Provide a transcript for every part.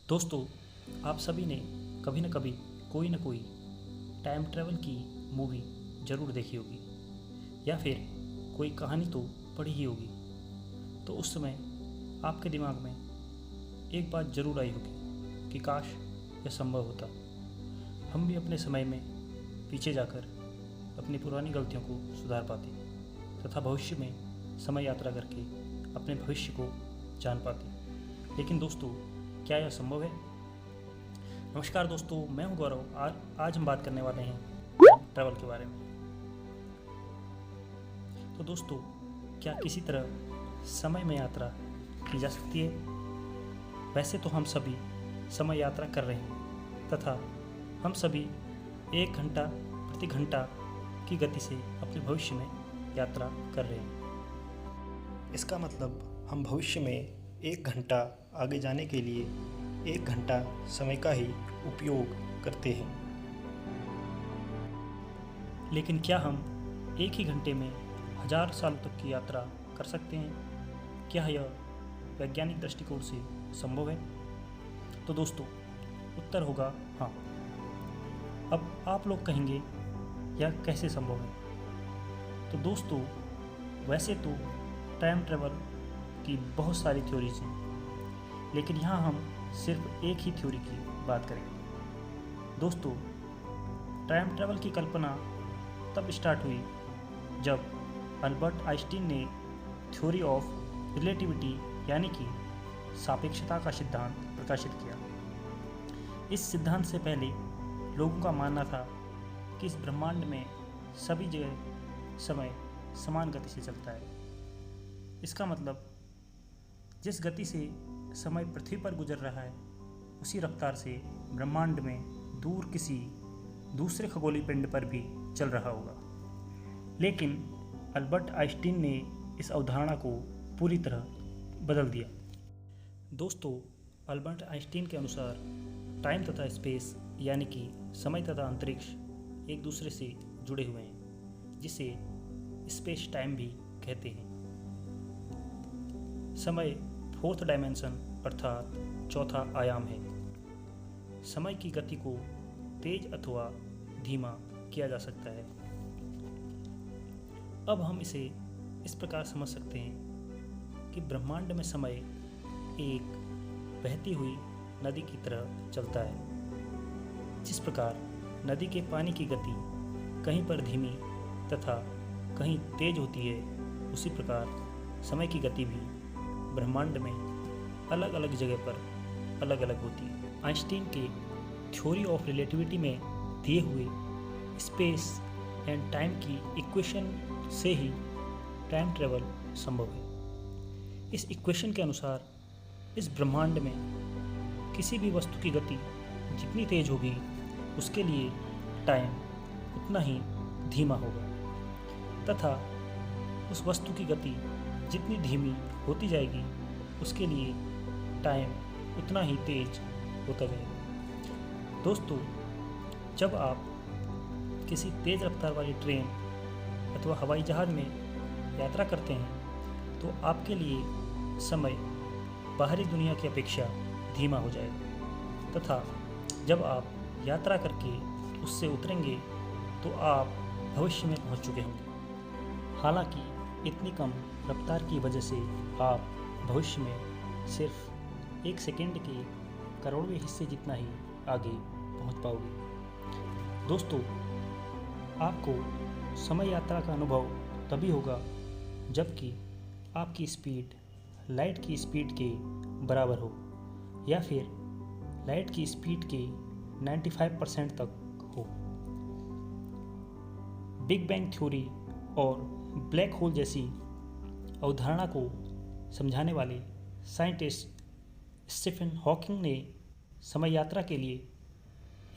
दोस्तों, आप सभी ने कभी न कभी कोई न कोई टाइम ट्रैवल की मूवी ज़रूर देखी होगी या फिर कोई कहानी तो पढ़ी ही होगी। तो उस समय आपके दिमाग में एक बात ज़रूर आई होगी कि काश यह संभव होता, हम भी अपने समय में पीछे जाकर अपनी पुरानी गलतियों को सुधार पाते तथा भविष्य में समय यात्रा करके अपने भविष्य को जान पाते। लेकिन दोस्तों, क्या यह संभव है? नमस्कार दोस्तों, मैं हूं गौरव। आज हम बात करने वाले हैं ट्रैवल के बारे में। तो दोस्तों, क्या किसी तरह समय में यात्रा की जा सकती है? वैसे तो हम सभी समय यात्रा कर रहे हैं तथा हम सभी 1 घंटा प्रति घंटा की गति से अपने भविष्य में यात्रा कर रहे हैं। इसका मतलब हम भविष्य में 1 घंटा आगे जाने के लिए 1 घंटा समय का ही उपयोग करते हैं। लेकिन क्या हम एक ही घंटे में 1000 साल तक की यात्रा कर सकते हैं? क्या यह वैज्ञानिक दृष्टिकोण से संभव है? तो दोस्तों, उत्तर होगा हाँ। अब आप लोग कहेंगे यह कैसे संभव है? तो दोस्तों, वैसे तो टाइम ट्रैवल की बहुत सारी थ्योरीज हैं, लेकिन यहाँ हम सिर्फ एक ही थ्योरी की बात करेंगे। दोस्तों, टाइम ट्रैवल की कल्पना तब स्टार्ट हुई जब अल्बर्ट आइंस्टीन ने थ्योरी ऑफ रिलेटिविटी यानी कि सापेक्षता का सिद्धांत प्रकाशित किया। इस सिद्धांत से पहले लोगों का मानना था कि इस ब्रह्मांड में सभी जगह समय समान गति से चलता है। इसका मतलब जिस गति से समय पृथ्वी पर गुजर रहा है उसी रफ्तार से ब्रह्मांड में दूर किसी दूसरे खगोलीय पिंड पर भी चल रहा होगा। लेकिन अल्बर्ट आइंस्टीन ने इस अवधारणा को पूरी तरह बदल दिया। दोस्तों, अल्बर्ट आइंस्टीन के अनुसार टाइम तथा स्पेस यानी कि समय तथा अंतरिक्ष एक दूसरे से जुड़े हुए हैं, जिसे स्पेस टाइम भी कहते हैं। समय 4th डायमेंशन अर्थात चौथा आयाम है। समय की गति को तेज अथवा धीमा किया जा सकता है। अब हम इसे इस प्रकार समझ सकते हैं कि ब्रह्मांड में समय एक बहती हुई नदी की तरह चलता है। जिस प्रकार नदी के पानी की गति कहीं पर धीमी तथा कहीं तेज होती है, उसी प्रकार समय की गति भी ब्रह्मांड में अलग अलग जगह पर अलग अलग होती है। आइंस्टीन के थ्योरी ऑफ रिलेटिविटी में दिए हुए स्पेस एंड टाइम की इक्वेशन से ही टाइम ट्रैवल संभव है। इस इक्वेशन के अनुसार इस ब्रह्मांड में किसी भी वस्तु की गति जितनी तेज होगी उसके लिए टाइम उतना ही धीमा होगा तथा उस वस्तु की गति जितनी धीमी होती जाएगी उसके लिए टाइम उतना ही तेज होता जाएगा। दोस्तों, जब आप किसी तेज रफ्तार वाली ट्रेन अथवा हवाई जहाज़ में यात्रा करते हैं तो आपके लिए समय बाहरी दुनिया की अपेक्षा धीमा हो जाएगा तथा जब आप यात्रा करके उससे उतरेंगे तो आप भविष्य में पहुंच चुके होंगे। हालांकि इतनी कम रफ्तार की वजह से आप भविष्य में सिर्फ 1 सेकेंड के करोड़वें हिस्से जितना ही आगे पहुंच पाओगे। दोस्तों, आपको समय यात्रा का अनुभव तभी होगा जबकि आपकी स्पीड लाइट की स्पीड के बराबर हो या फिर लाइट की स्पीड के 95% तक हो। बिग बैंग थ्योरी और ब्लैक होल जैसी अवधारणा को समझाने वाले साइंटिस्ट स्टीफन हॉकिंग ने समय यात्रा के लिए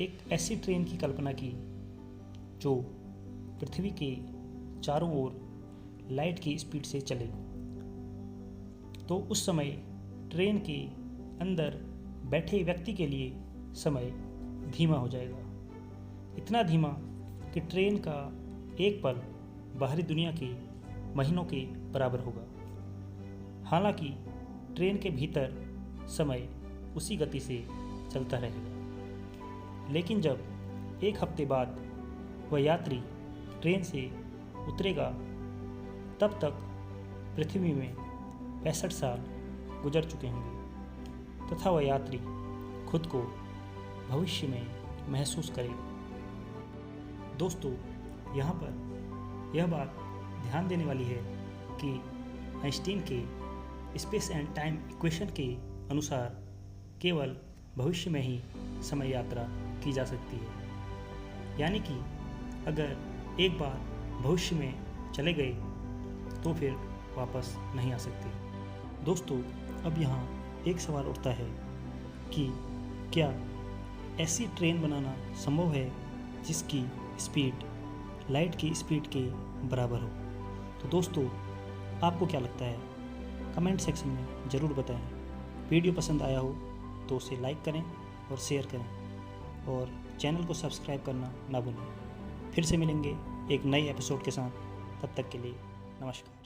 एक ऐसी ट्रेन की कल्पना की जो पृथ्वी के चारों ओर लाइट की स्पीड से चले। तो उस समय ट्रेन के अंदर बैठे व्यक्ति के लिए समय धीमा हो जाएगा, इतना धीमा कि ट्रेन का एक पल बाहरी दुनिया के महीनों के बराबर होगा। हालांकि ट्रेन के भीतर समय उसी गति से चलता रहेगा। लेकिन जब एक हफ्ते बाद वह यात्री ट्रेन से उतरेगा, तब तक पृथ्वी में 65 साल गुजर चुके होंगे तथा वह यात्री खुद को भविष्य में महसूस करेगा। दोस्तों, यहाँ पर यह बात ध्यान देने वाली है कि आइंस्टीन के स्पेस एंड टाइम इक्वेशन के अनुसार केवल भविष्य में ही समय यात्रा की जा सकती है। यानी कि अगर एक बार भविष्य में चले गए तो फिर वापस नहीं आ सकते। दोस्तों, अब यहाँ एक सवाल उठता है कि क्या ऐसी ट्रेन बनाना संभव है जिसकी स्पीड लाइट की स्पीड के बराबर हो? तो दोस्तों, आपको क्या लगता है? कमेंट सेक्शन में ज़रूर बताएं। वीडियो पसंद आया हो तो उसे लाइक करें और शेयर करें और चैनल को सब्सक्राइब करना ना भूलें। फिर से मिलेंगे एक नए एपिसोड के साथ। तब तक के लिए नमस्कार।